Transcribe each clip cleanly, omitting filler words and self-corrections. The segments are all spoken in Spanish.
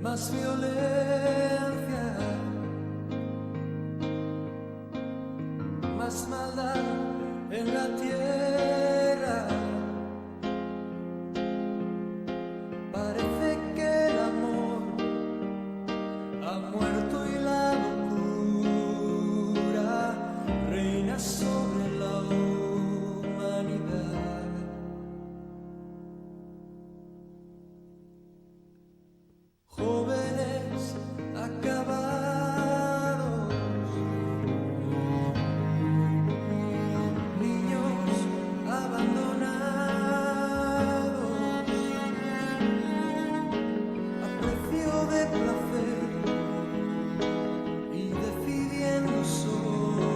más violencia, más maldad en la tierra. Parece que el amor ha muerto y la locura reina sobre la humanidad. Jóvenes acabados, niños abandonados, a precio de placer y decidiendo solo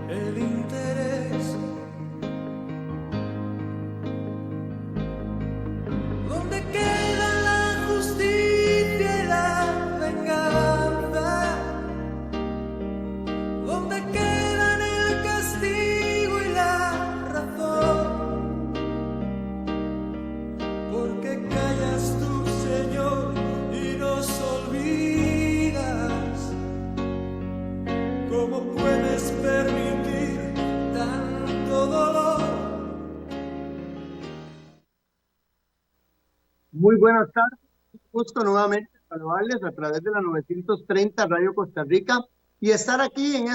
el interés. ¿Dónde queda la justicia y la venganza? ¿Dónde quedan el castigo y la razón? ¿Por qué callas tú, Señor, y nos olvidas? ¿Cómo puedes permitir tanto dolor? Muy buenas tardes, gusto nuevamente saludarles a través de la 930 Radio Costa Rica y estar aquí en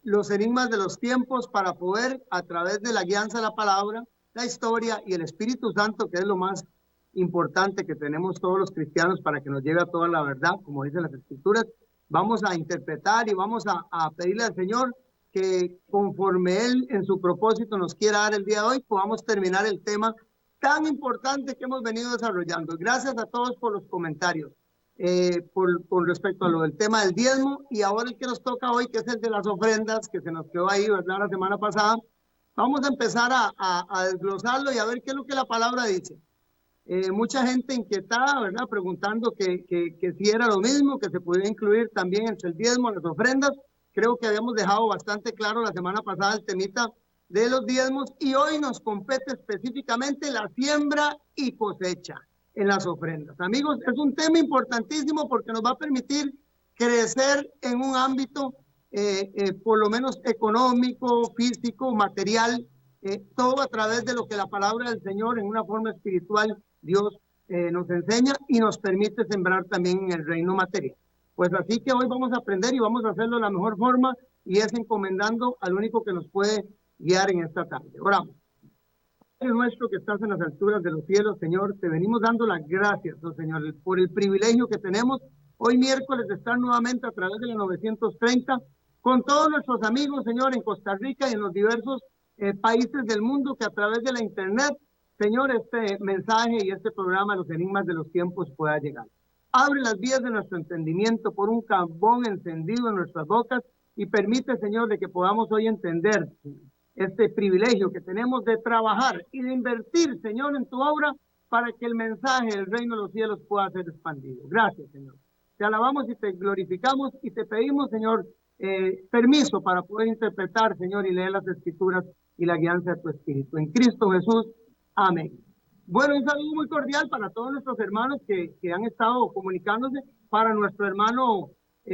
los enigmas de los tiempos para poder, a través de la guianza de la palabra, la historia y el Espíritu Santo, que es lo más importante que tenemos todos los cristianos para que nos lleve a toda la verdad, como dicen las Escrituras, vamos a interpretar y vamos a pedirle al Señor que conforme Él en su propósito nos quiera dar el día de hoy, podamos terminar el tema tan importante que hemos venido desarrollando. Gracias a todos por los comentarios con respecto a lo del tema del diezmo y ahora el que nos toca hoy, que es el de las ofrendas, que se nos quedó ahí, ¿verdad? La semana pasada. Vamos a empezar a desglosarlo y a ver qué es lo que la palabra dice. Mucha gente inquietada, ¿verdad? Preguntando que si era lo mismo, que se pudiera incluir también entre el diezmo, las ofrendas. Creo que habíamos dejado bastante claro la semana pasada el temita de los diezmos y hoy nos compete específicamente la siembra y cosecha en las ofrendas. Amigos, es un tema importantísimo porque nos va a permitir crecer en un ámbito por lo menos económico, físico, material, todo a través de lo que la palabra del Señor en una forma espiritual Dios nos enseña y nos permite sembrar también en el reino material. Pues así que hoy vamos a aprender y vamos a hacerlo de la mejor forma y es encomendando al único que nos puede guiar en esta tarde. Oramos. Padre nuestro que estás en las alturas de los cielos, Señor, te venimos dando las gracias, oh Señor, por el privilegio que tenemos hoy miércoles de estar nuevamente a través de la 930 con todos nuestros amigos, Señor, en Costa Rica y en los diversos países del mundo que a través de la internet, Señor, este mensaje y este programa, Los Enigmas de los Tiempos, pueda llegar. Abre las vías de nuestro entendimiento por un carbón encendido en nuestras bocas y permite, Señor, de que podamos hoy entender este privilegio que tenemos de trabajar y de invertir, Señor, en tu obra para que el mensaje del reino de los cielos pueda ser expandido. Gracias, Señor. Te alabamos y te glorificamos y te pedimos, Señor, permiso para poder interpretar, Señor, y leer las Escrituras y la guianza de tu Espíritu. En Cristo Jesús. Amén. Bueno, un saludo muy cordial para todos nuestros hermanos que han estado comunicándose, para nuestro hermano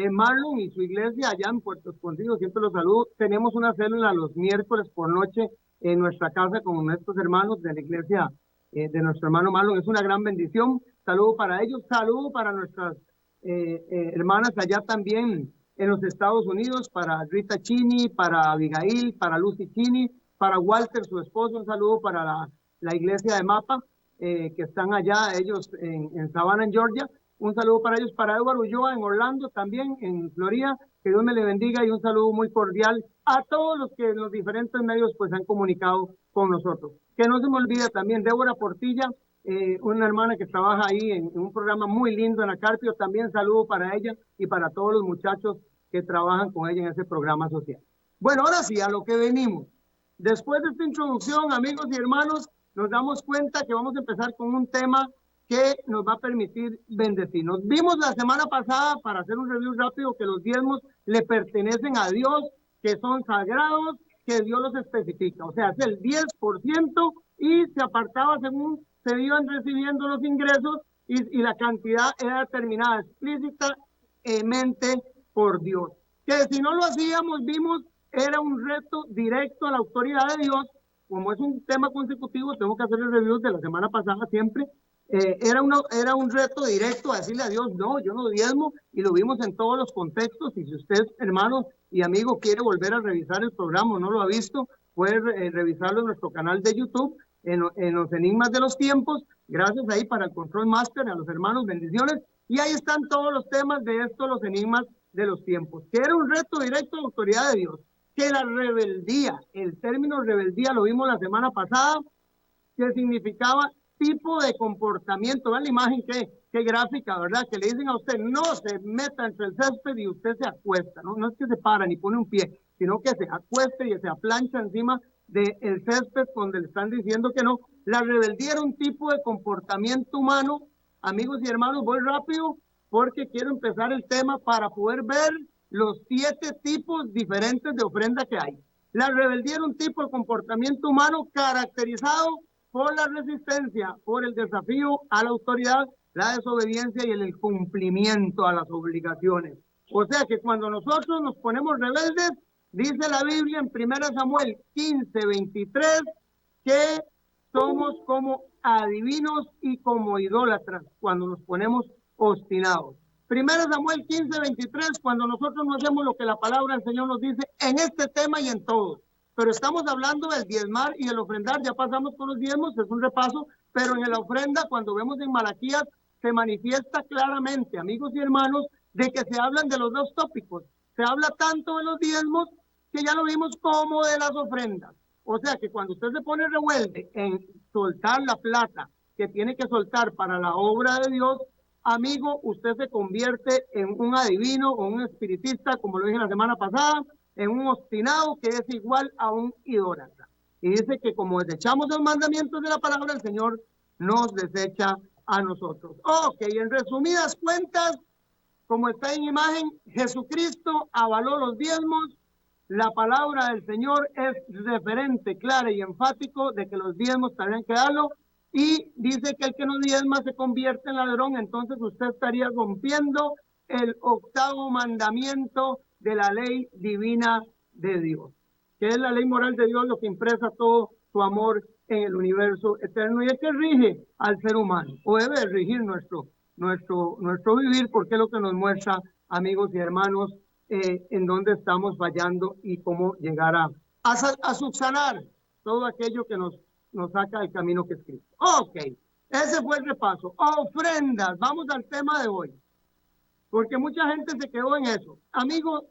Marlon y su iglesia allá en Puerto Escondido, siempre los saludo. Tenemos una célula los miércoles por noche en nuestra casa con nuestros hermanos de la iglesia de nuestro hermano Marlon. Es una gran bendición. Saludo para ellos, saludo para nuestras hermanas allá también en los Estados Unidos, para Rita Chini, para Abigail, para Lucy Chini, para Walter, su esposo. Un saludo para la iglesia de Mapa, que están allá ellos en Savannah, en Georgia. Un saludo para ellos, para Edward Ulloa en Orlando, también en Florida. Que Dios me le bendiga y un saludo muy cordial a todos los que en los diferentes medios pues han comunicado con nosotros. Que no se me olvide también Débora Portilla, una hermana que trabaja ahí en un programa muy lindo en Acarpio. También saludo para ella y para todos los muchachos que trabajan con ella en ese programa social. Bueno, ahora sí, a lo que venimos. Después de esta introducción, amigos y hermanos, nos damos cuenta que vamos a empezar con un tema que nos va a permitir bendecirnos. Vimos la semana pasada, para hacer un review rápido, que los diezmos le pertenecen a Dios, que son sagrados, que Dios los especifica. O sea, es el 10% y se apartaba según se iban recibiendo los ingresos y la cantidad era determinada explícitamente por Dios. Que si no lo hacíamos, vimos, era un reto directo a la autoridad de Dios. Como es un tema consecutivo, tengo que hacer el review de la semana pasada siempre. Era un reto directo a decirle a Dios, no, yo no diezmo, y lo vimos en todos los contextos. Y si usted, hermano y amigo, quiere volver a revisar el programa o no lo ha visto, puede revisarlo en nuestro canal de YouTube, en los enigmas de los tiempos. Gracias ahí para el Control Master, a los hermanos, bendiciones. Y ahí están todos los temas de esto, los enigmas de los tiempos, que era un reto directo a la autoridad de Dios. Que la rebeldía, el término rebeldía lo vimos la semana pasada, que significaba tipo de comportamiento. Vean la imagen, qué gráfica, ¿verdad? Que le dicen a usted, no se meta entre el césped y usted se acuesta, ¿no? No es que se para ni pone un pie, sino que se acueste y se aplancha encima del césped donde le están diciendo que no. La rebeldía era un tipo de comportamiento humano. Amigos y hermanos, voy rápido porque quiero empezar el tema para poder ver los 7 tipos diferentes de ofrenda que hay. La rebeldía era un tipo de comportamiento humano caracterizado por la resistencia, por el desafío a la autoridad, la desobediencia y el incumplimiento a las obligaciones. O sea que cuando nosotros nos ponemos rebeldes, dice la Biblia en 1 Samuel 15:23, que somos como adivinos y como idólatras cuando nos ponemos obstinados. 1 Samuel 15:23, cuando nosotros no hacemos lo que la palabra del Señor nos dice en este tema y en todos. Pero estamos hablando del diezmar y el ofrendar. Ya pasamos por los diezmos, es un repaso, pero en la ofrenda, cuando vemos en Malaquías, se manifiesta claramente, amigos y hermanos, de que se hablan de los dos tópicos. Se habla tanto de los diezmos que ya lo vimos, como de las ofrendas. O sea que cuando usted se pone rebelde en soltar la plata que tiene que soltar para la obra de Dios, amigo, usted se convierte en un adivino o un espiritista, como lo dije la semana pasada, en un obstinado que es igual a un idólatra. Y dice que como desechamos los mandamientos de la palabra, el Señor nos desecha a nosotros. Ok, en resumidas cuentas, como está en imagen, Jesucristo avaló los diezmos. La palabra del Señor es referente, clara y enfático de que los diezmos tendrían que darlo, y dice que el que no diezma se convierte en ladrón. Entonces usted estaría rompiendo el 8º mandamiento de la ley divina de Dios, que es la ley moral de Dios, lo que impresa todo su amor en el universo eterno, y es que rige al ser humano, o debe regir nuestro vivir, porque es lo que nos muestra, amigos y hermanos, en dónde estamos fallando y cómo llegar a subsanar todo aquello que nos saca del camino que es Cristo. Ok, ese fue el repaso. Ofrendas, vamos al tema de hoy, porque mucha gente se quedó en eso. Amigo,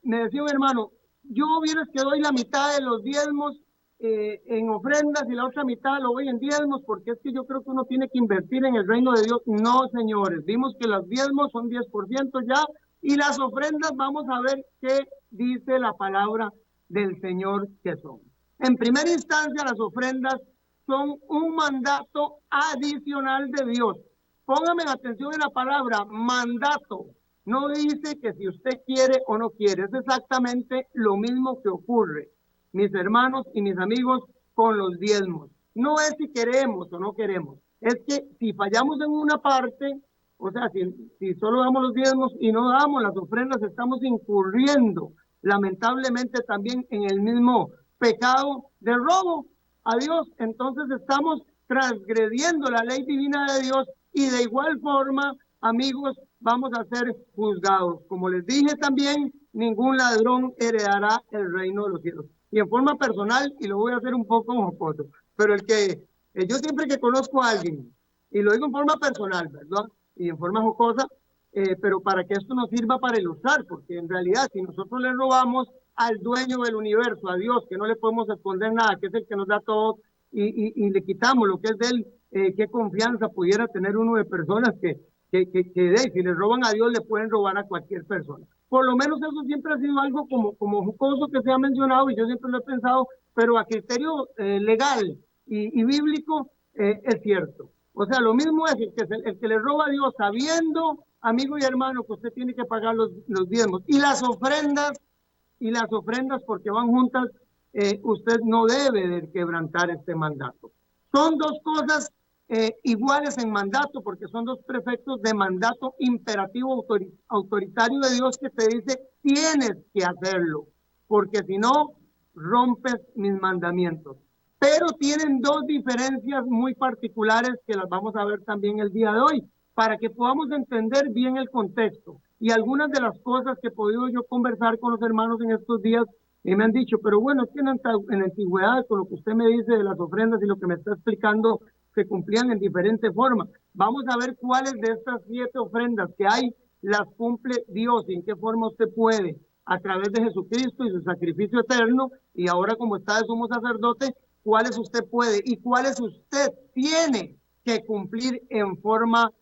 me decía un hermano, yo vieras que doy la mitad de los diezmos en ofrendas y la otra mitad lo doy en diezmos, porque es que yo creo que uno tiene que invertir en el reino de Dios. No, señores, vimos que los diezmos son 10% ya, y las ofrendas vamos a ver qué dice la palabra del Señor que son. En primera instancia, las ofrendas son un mandato adicional de Dios. Póngame atención en la palabra mandato. No dice que si usted quiere o no quiere. Es exactamente lo mismo que ocurre, mis hermanos y mis amigos, con los diezmos. No es si queremos o no queremos. Es que si fallamos en una parte, o sea, si solo damos los diezmos y no damos las ofrendas, estamos incurriendo lamentablemente también en el mismo pecado de robo a Dios. Entonces estamos transgrediendo la ley divina de Dios, y de igual forma, amigos, vamos a ser juzgados. Como les dije también, ningún ladrón heredará el reino de los cielos. Y en forma personal, y lo voy a hacer un poco jocoso, pero yo siempre que conozco a alguien, y lo digo en forma personal, ¿verdad? Y en forma jocosa, pero para que esto nos sirva para ilustrar, porque en realidad si nosotros le robamos al dueño del universo, a Dios, que no le podemos esconder nada, que es el que nos da todo, y le quitamos lo que es de él, qué confianza pudiera tener uno de personas que si le roban a Dios, le pueden robar a cualquier persona. Por lo menos eso siempre ha sido algo como jocoso que se ha mencionado, y yo siempre lo he pensado, pero a criterio legal y bíblico es cierto. O sea, lo mismo es el que le roba a Dios sabiendo, amigo y hermano, que usted tiene que pagar los diezmos. Y las ofrendas, porque van juntas, usted no debe de quebrantar este mandato. Son dos cosas iguales en mandato, porque son dos preceptos de mandato imperativo autoritario de Dios que te dice tienes que hacerlo, porque si no rompes mis mandamientos. Pero tienen dos diferencias muy particulares que las vamos a ver también el día de hoy, para que podamos entender bien el contexto. Y algunas de las cosas que he podido yo conversar con los hermanos en estos días, y me han dicho, pero bueno, es que en antigüedad, con lo que usted me dice de las ofrendas y lo que me está explicando, se cumplían en diferentes formas. Vamos a ver cuáles de estas 7 ofrendas que hay las cumple Dios y en qué forma usted puede, a través de Jesucristo y su sacrificio eterno, y ahora como está de sumo sacerdote, cuáles usted puede y cuáles usted tiene que cumplir en forma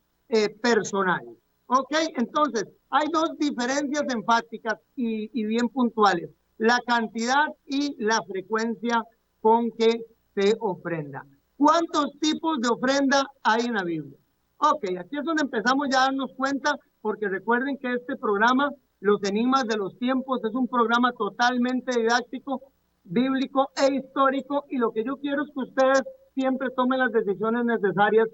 personal. Ok, entonces hay dos diferencias enfáticas y bien puntuales: la cantidad y la frecuencia con que se ofrenda. ¿Cuántos tipos de ofrenda hay en la Biblia? Ok, aquí es donde empezamos ya a darnos cuenta, porque recuerden que este programa, Los Enigmas de los Tiempos, es un programa totalmente didáctico, bíblico e histórico, y lo que yo quiero es que ustedes siempre tomen las decisiones necesarias.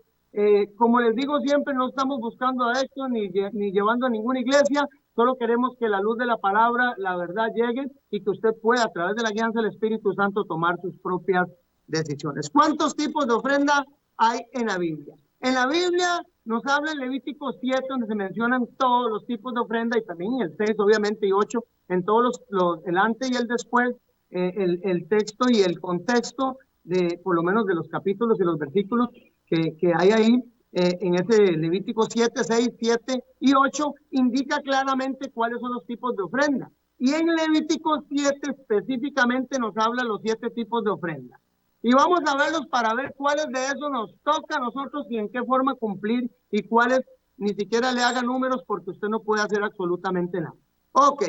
Como les digo siempre, no estamos buscando a esto ni llevando a ninguna iglesia, solo queremos que la luz de la palabra, la verdad, llegue y que usted pueda, a través de la guianza del Espíritu Santo, tomar sus propias decisiones. ¿Cuántos tipos de ofrenda hay en la Biblia? En la Biblia nos habla en Levítico 7, donde se mencionan todos los tipos de ofrenda, y también en el 6, obviamente, y 8, en todos el antes y el después, el texto y el contexto de, por lo menos, de los capítulos y los versículos que hay ahí, en ese Levítico 7, 6, 7 y 8, indica claramente cuáles son los tipos de ofrenda. Y en Levítico 7 específicamente nos habla los 7 tipos de ofrenda. Y vamos a verlos para ver cuáles de esos nos toca a nosotros y en qué forma cumplir, y cuáles ni siquiera le haga números, porque usted no puede hacer absolutamente nada. Ok,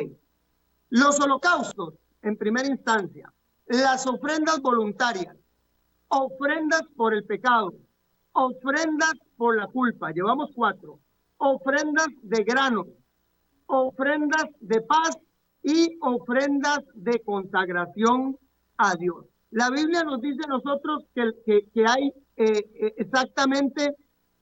los holocaustos en primera instancia, las ofrendas voluntarias, ofrendas por el pecado, ofrendas por la culpa, llevamos 4, ofrendas de grano, ofrendas de paz y ofrendas de consagración a Dios. La Biblia nos dice a nosotros que hay exactamente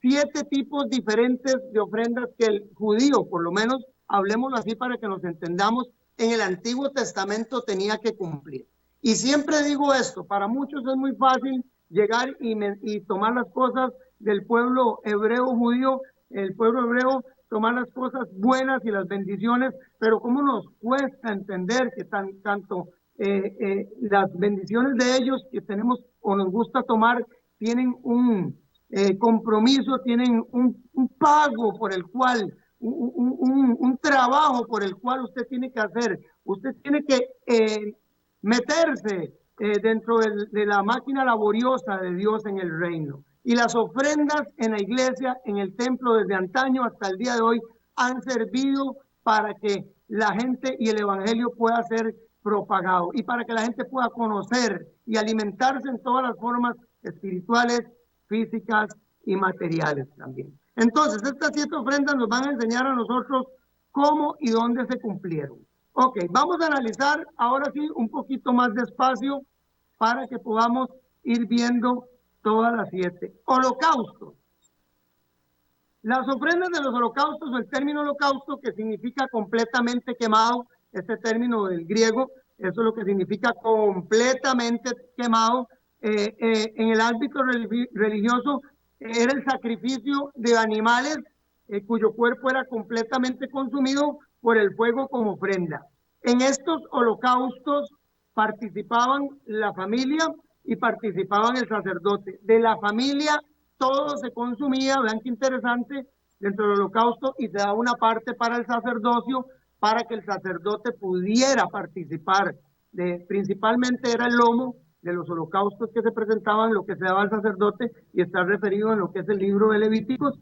7 tipos diferentes de ofrendas que el judío, por lo menos hablemoslo así para que nos entendamos, en el Antiguo Testamento tenía que cumplir. Y siempre digo esto, para muchos es muy fácil llegar y tomar las cosas del pueblo hebreo judío, el pueblo hebreo, tomar las cosas buenas y las bendiciones, pero cómo nos cuesta entender que tanto las bendiciones de ellos que tenemos o nos gusta tomar tienen un compromiso, tienen un pago por el cual, un trabajo por el cual usted tiene que hacer. Usted tiene que meterse dentro de la máquina laboriosa de Dios en el reino. Y las ofrendas en la iglesia, en el templo, desde antaño hasta el día de hoy, han servido para que la gente y el evangelio pueda ser propagado, y para que la gente pueda conocer y alimentarse en todas las formas espirituales, físicas y materiales también. Entonces, estas 7 ofrendas nos van a enseñar a nosotros cómo y dónde se cumplieron. Ok, vamos a analizar ahora sí un poquito más despacio para que podamos ir viendo todas las 7. Holocaustos. Las ofrendas de los holocaustos, o el término holocausto, que significa completamente quemado, este término del griego, eso es lo que significa completamente quemado. En el ámbito religioso era el sacrificio de animales cuyo cuerpo era completamente consumido por el fuego como ofrenda. En estos holocaustos participaban la familia y participaban el sacerdote. De la familia todo se consumía, vean qué interesante, dentro del holocausto, y se daba una parte para el sacerdocio, para que el sacerdote pudiera participar. Principalmente era el lomo de los holocaustos que se presentaban, lo que se daba al sacerdote, y está referido en lo que es el libro de Levíticos.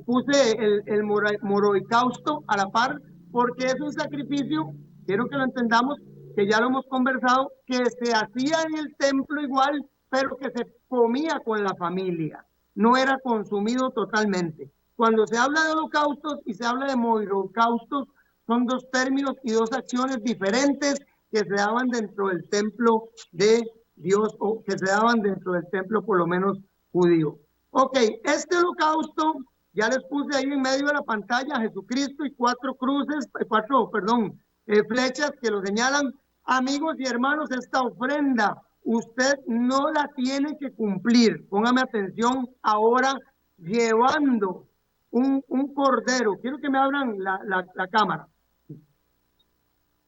Puse el moroicausto a la par, porque es un sacrificio, quiero que lo entendamos, que ya lo hemos conversado, que se hacía en el templo igual, pero que se comía con la familia, no era consumido totalmente. Cuando se habla de holocaustos y se habla de moroicaustos, son 2 términos y 2 acciones diferentes que se daban dentro del templo de Dios, o que se daban dentro del templo por lo menos judío. Ok, este holocausto, ya les puse ahí en medio de la pantalla a Jesucristo y cuatro cruces, flechas que lo señalan. Amigos y hermanos, esta ofrenda usted no la tiene que cumplir. Póngame atención ahora, llevando un cordero. Quiero que me abran la cámara.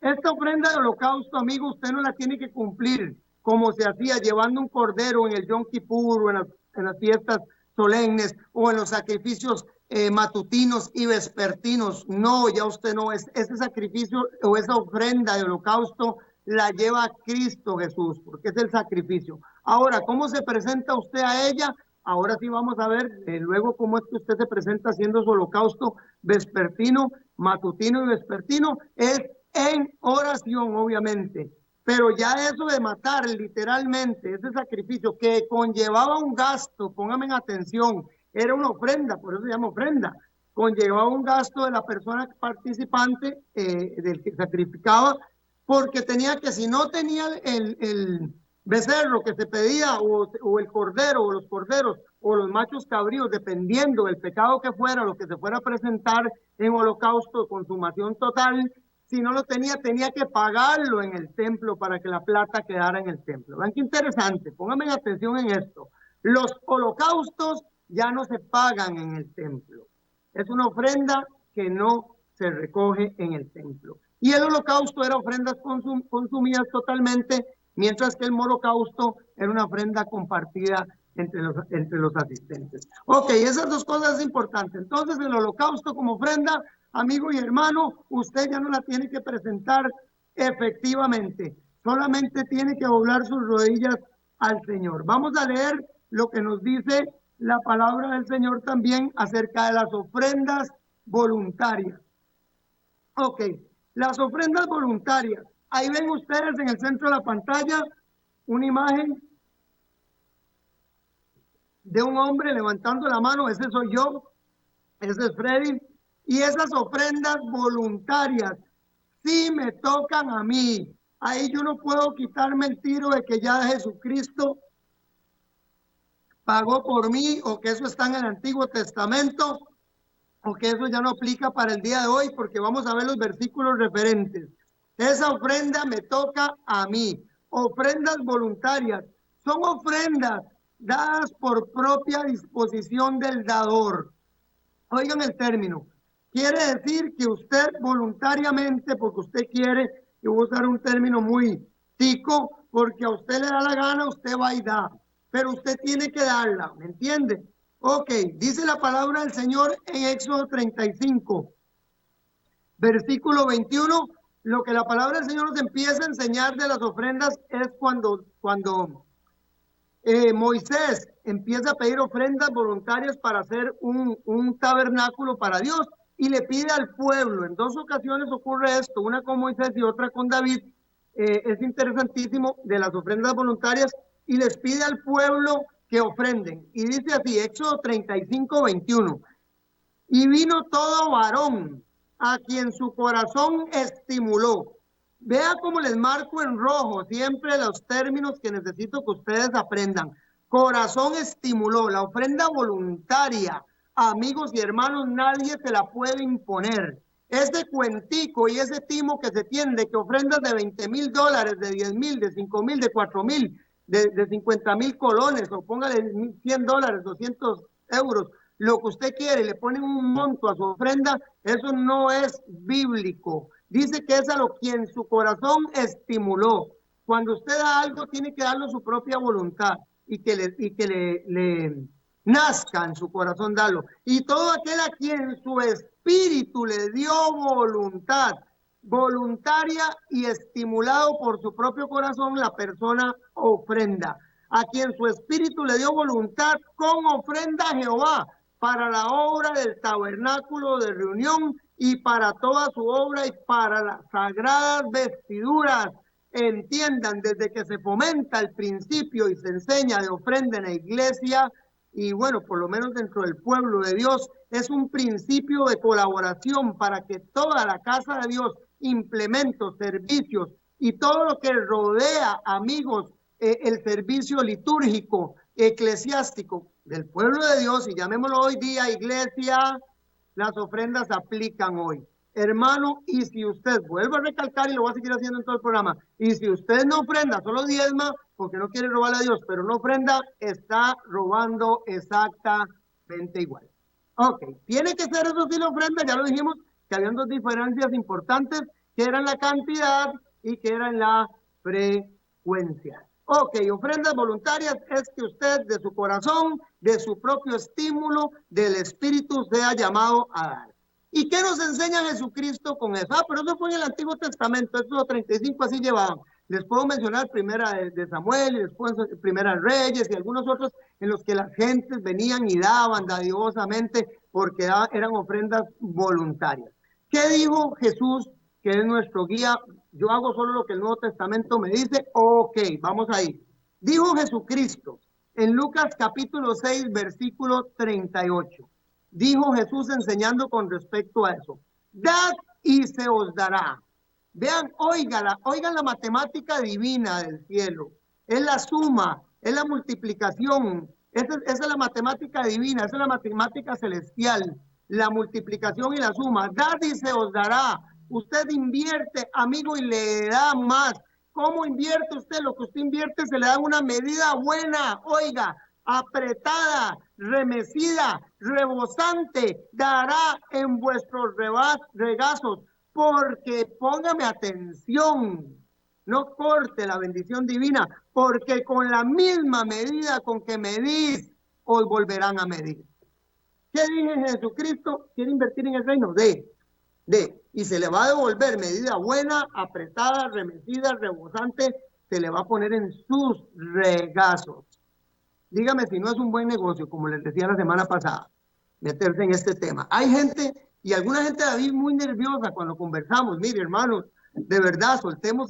Esta ofrenda de holocausto, amigo, usted no la tiene que cumplir como se hacía llevando un cordero en el Yom Kippur o en las fiestas solemnes o en los sacrificios matutinos y vespertinos. No, ya usted no es. Ese sacrificio o esa ofrenda de holocausto la lleva Cristo Jesús, porque es el sacrificio. Ahora, ¿cómo se presenta usted a ella? Ahora sí vamos a ver luego cómo es que usted se presenta haciendo su holocausto vespertino, matutino y vespertino. Es en oración, obviamente. Pero ya eso de matar literalmente, ese sacrificio que conllevaba un gasto, pónganme en atención, era una ofrenda, por eso se llama ofrenda, conllevaba un gasto de la persona participante, del que sacrificaba, porque tenía que, si no tenía el becerro que se pedía, o el cordero, o los corderos, o los machos cabríos, dependiendo del pecado que fuera, lo que se fuera a presentar en holocausto de consumación total, si no lo tenía, tenía que pagarlo en el templo para que la plata quedara en el templo. Vean qué interesante, pónganme atención en esto. Los holocaustos ya no se pagan en el templo. Es una ofrenda que no se recoge en el templo. Y el holocausto era ofrendas consumidas totalmente, mientras que el holocausto era una ofrenda compartida entre los asistentes. Ok, esas dos cosas es importante. Entonces, el holocausto como ofrenda, amigo y hermano, usted ya no la tiene que presentar efectivamente. Solamente tiene que doblar sus rodillas al Señor. Vamos a leer lo que nos dice la palabra del Señor también acerca de las ofrendas voluntarias. Ok, las ofrendas voluntarias. Ahí ven ustedes en el centro de la pantalla una imagen de un hombre levantando la mano. Ese soy yo, ese es Freddy. Y esas ofrendas voluntarias sí me tocan a mí. Ahí yo no puedo quitarme el tiro de que ya Jesucristo pagó por mí, o que eso está en el Antiguo Testamento, o que eso ya no aplica para el día de hoy, porque vamos a ver los versículos referentes. Esa ofrenda me toca a mí. Ofrendas voluntarias son ofrendas dadas por propia disposición del dador. Oigan el término. Quiere decir que usted voluntariamente, porque usted quiere, y voy a usar un término muy tico, porque a usted le da la gana, usted va y da. Pero usted tiene que darla, ¿me entiende? Ok, dice la palabra del Señor en Éxodo 35, versículo 21. Lo que la palabra del Señor nos empieza a enseñar de las ofrendas es cuando Moisés empieza a pedir ofrendas voluntarias para hacer un tabernáculo para Dios, y le pide al pueblo. En dos ocasiones ocurre esto, una con Moisés y otra con David. Es interesantísimo, de las ofrendas voluntarias, y les pide al pueblo que ofrenden. Y dice así, Éxodo 35, 21. Y vino todo varón a quien su corazón estimuló. Vea cómo les marco en rojo siempre los términos que necesito que ustedes aprendan. Corazón estimuló, la ofrenda voluntaria, amigos y hermanos, nadie se la puede imponer. Ese cuentico y ese timo que se tiene de que ofrendas de $20,000, de 10,000, de 5,000, de 4,000, de 50,000 colones, o póngale $100, 200 euros, lo que usted quiere, le ponen un monto a su ofrenda, eso no es bíblico. Dice que es a lo quien su corazón estimuló. Cuando usted da algo, tiene que darlo su propia voluntad, y que le nazca en su corazón darlo. Y todo aquel a quien su espíritu le dio voluntad, voluntaria y estimulado por su propio corazón, la persona ofrenda. A quien su espíritu le dio voluntad con ofrenda a Jehová, para la obra del tabernáculo de reunión y para toda su obra y para las sagradas vestiduras. Entiendan, desde que se fomenta el principio y se enseña de ofrenda en la iglesia, y bueno, por lo menos dentro del pueblo de Dios, es un principio de colaboración para que toda la casa de Dios, implementos, servicios y todo lo que rodea, amigos, el servicio litúrgico, eclesiástico del pueblo de Dios, y llamémoslo hoy día iglesia, las ofrendas aplican hoy. Hermano, y si usted, vuelvo a recalcar y lo voy a seguir haciendo en todo el programa, y si usted no ofrenda, solo diezma, porque no quiere robarle a Dios, pero no ofrenda, está robando exactamente igual. Ok, tiene que ser eso sí la ofrenda, ya lo dijimos, que habían dos diferencias importantes, que eran la cantidad y que eran la frecuencia. Ok, ofrendas voluntarias es que usted de su corazón, de su propio estímulo, del espíritu sea llamado a dar. ¿Y qué nos enseña Jesucristo con eso? Pero eso fue en el Antiguo Testamento, esos 35 así llevaban. Les puedo mencionar primera de Samuel y después primera de Reyes y algunos otros en los que las gentes venían y daban dadivosamente porque eran ofrendas voluntarias. ¿Qué dijo Jesús, que es nuestro guía? Yo hago solo lo que el Nuevo Testamento me dice. Ok, vamos ahí. Dijo Jesucristo en Lucas capítulo 6, versículo 38. Dijo Jesús enseñando con respecto a eso. Dad y se os dará. Vean, oigan la matemática divina del cielo. Es la suma, es la multiplicación. Esa es la matemática divina, esa es la matemática celestial. La multiplicación y la suma. Dad y se os dará. Usted invierte, amigo, y le da más. ¿Cómo invierte usted? Lo que usted invierte se le da una medida buena. Oiga, apretada, remecida, rebosante, dará en vuestros regazos, porque póngame atención, no corte la bendición divina, porque con la misma medida con que medís, os volverán a medir. ¿Qué dije Jesucristo? ¿Quiere invertir en el reino? Y se le va a devolver medida buena, apretada, remecida, rebosante, se le va a poner en sus regazos. Dígame si no es un buen negocio, como les decía la semana pasada, meterse en este tema. Hay gente, y alguna gente, David, muy nerviosa cuando conversamos. Mire, hermanos, de verdad, soltemos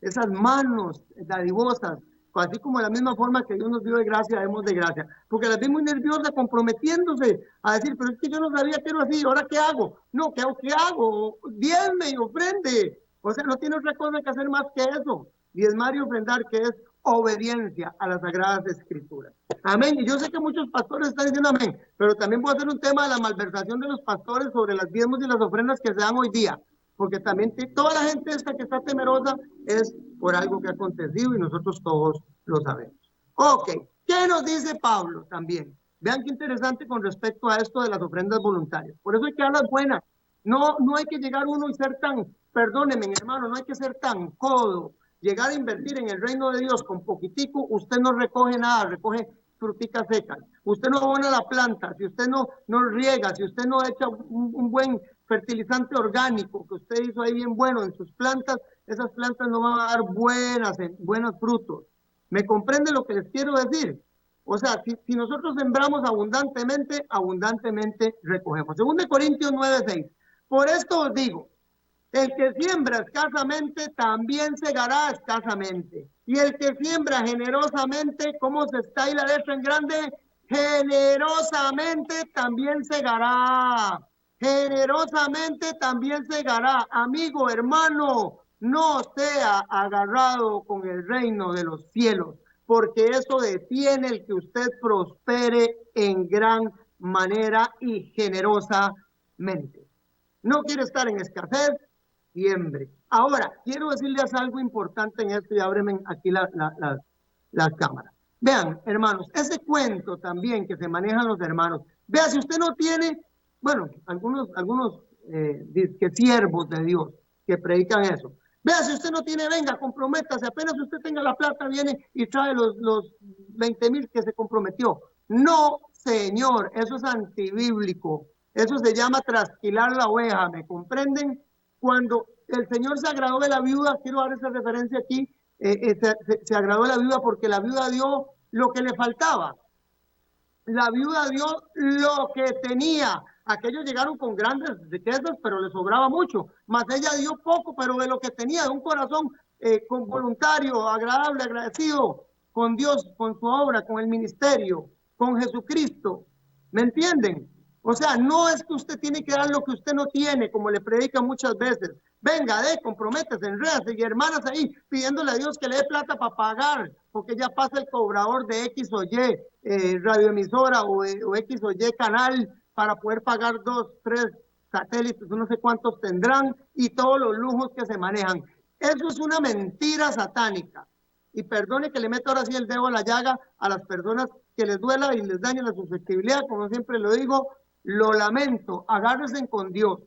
esas manos dadivosas, así como de la misma forma que Dios nos dio de gracia, demos de gracia. Porque las vi muy nerviosas, comprometiéndose a decir, pero es que yo no sabía que era así, ¿ahora qué hago? No, ¿qué hago? Diezme y ofrende. O sea, no tiene otra cosa que hacer más que eso. Diezmar y ofrendar, que es obediencia a las Sagradas Escrituras. Amén. Y yo sé que muchos pastores están diciendo amén, pero también voy a hacer un tema de la malversación de los pastores sobre las diezmos y las ofrendas que se dan hoy día, porque también toda la gente esta que está temerosa es por algo que ha acontecido y nosotros todos lo sabemos. Ok, ¿qué nos dice Pablo también? Vean qué interesante con respecto a esto de las ofrendas voluntarias. Por eso hay que darlas buenas. No hay que llegar uno y ser tan, perdónenme hermano, no hay que ser tan codo. Llegar a invertir en el reino de Dios con poquitico, usted no recoge nada, recoge fruticas secas. Usted no abona la planta, si usted no riega, si usted no echa un buen fertilizante orgánico que usted hizo ahí bien bueno en sus plantas, esas plantas no van a dar buenos frutos. ¿Me comprende lo que les quiero decir? O sea, si nosotros sembramos abundantemente, abundantemente recogemos. Según de Corintios 9:6. Por esto os digo, el que siembra escasamente también segará escasamente. Y el que siembra generosamente, ¿cómo se está ahí la letra en grande? Generosamente también segará. Generosamente también segará. Amigo, hermano, no sea agarrado con el reino de los cielos, porque eso detiene el que usted prospere en gran manera y generosamente. No quiere estar en escasez, siembre. Ahora, quiero decirles algo importante en esto y ábreme aquí las cámaras. Vean, hermanos, ese cuento también que se manejan los hermanos. Vea, si usted no tiene, bueno, algunos que siervos de Dios que predican eso. Vea, si usted no tiene, venga, comprométase. Apenas usted tenga la plata, viene y trae los 20,000 que se comprometió. No, señor, eso es antibíblico. Eso se llama trasquilar la oveja, ¿me comprenden? Cuando el Señor se agradó de la viuda, quiero dar esa referencia aquí, se agradó de la viuda porque la viuda dio lo que le faltaba. La viuda dio lo que tenía. Aquellos llegaron con grandes riquezas, pero les sobraba mucho. Mas ella dio poco, pero de lo que tenía, de un corazón con voluntario, agradable, agradecido con Dios, con su obra, con el ministerio, con Jesucristo. ¿Me entienden? O sea, no es que usted tiene que dar lo que usted no tiene, como le predican muchas veces. Venga, comprométese, enrédase, y hermanas ahí pidiéndole a Dios que le dé plata para pagar, porque ya pasa el cobrador de X o Y radioemisora o X o Y canal para poder pagar 2, 3 satélites, no sé cuántos tendrán, y todos los lujos que se manejan. Eso es una mentira satánica. Y perdone que le meto ahora sí el dedo a la llaga a las personas que les duela y les dañe la susceptibilidad, como siempre lo digo, lo lamento, agárrense con Dios.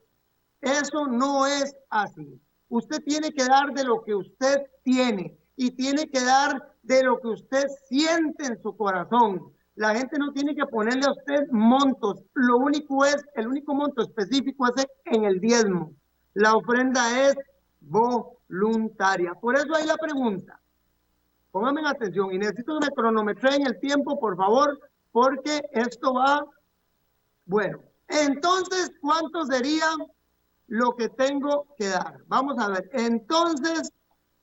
Eso no es así. Usted tiene que dar de lo que usted tiene y tiene que dar de lo que usted siente en su corazón. La gente no tiene que ponerle a usted montos. El único monto específico es en el diezmo. La ofrenda es voluntaria. Por eso hay la pregunta. Pónganme atención y necesito que me cronometreen el tiempo, por favor, porque esto va. Bueno, entonces, ¿cuánto sería lo que tengo que dar? Vamos a ver, entonces,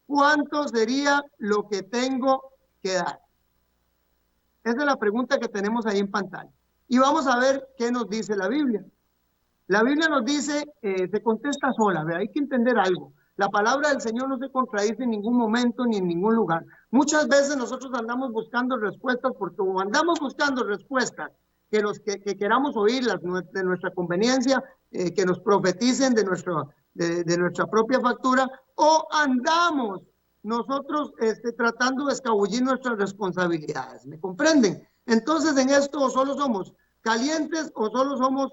¿cuánto sería lo que tengo que dar? Esa es la pregunta que tenemos ahí en pantalla. Y vamos a ver qué nos dice la Biblia. La Biblia nos dice, se contesta sola, ¿ve? Hay que entender algo. La palabra del Señor no se contradice en ningún momento ni en ningún lugar. Muchas veces nosotros andamos buscando respuestas porque o andamos buscando respuestas que queramos oírlas de nuestra conveniencia, que nos profeticen de nuestra propia factura, o andamos nosotros tratando de escabullir nuestras responsabilidades. ¿Me comprenden? Entonces en esto o solo somos calientes o solo somos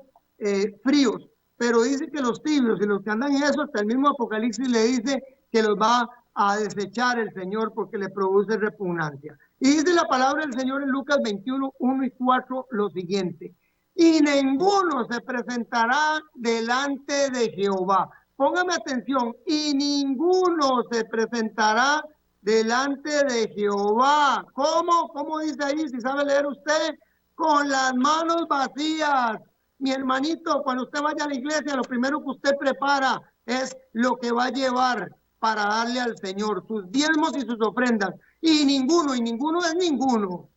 fríos, pero dice que los tibios y los que andan en eso, hasta el mismo Apocalipsis le dice que los va a desechar el Señor porque le produce repugnancia. Y dice la palabra del Señor en Lucas 21, 1 y 4 lo siguiente: y ninguno se presentará delante de Jehová. Póngame atención, y ninguno se presentará delante de Jehová. ¿Cómo? ¿Cómo dice ahí? Si sabe leer usted, con las manos vacías. Mi hermanito, cuando usted vaya a la iglesia, lo primero que usted prepara es lo que va a llevar para darle al Señor, sus diezmos y sus ofrendas. Y ninguno es ninguno.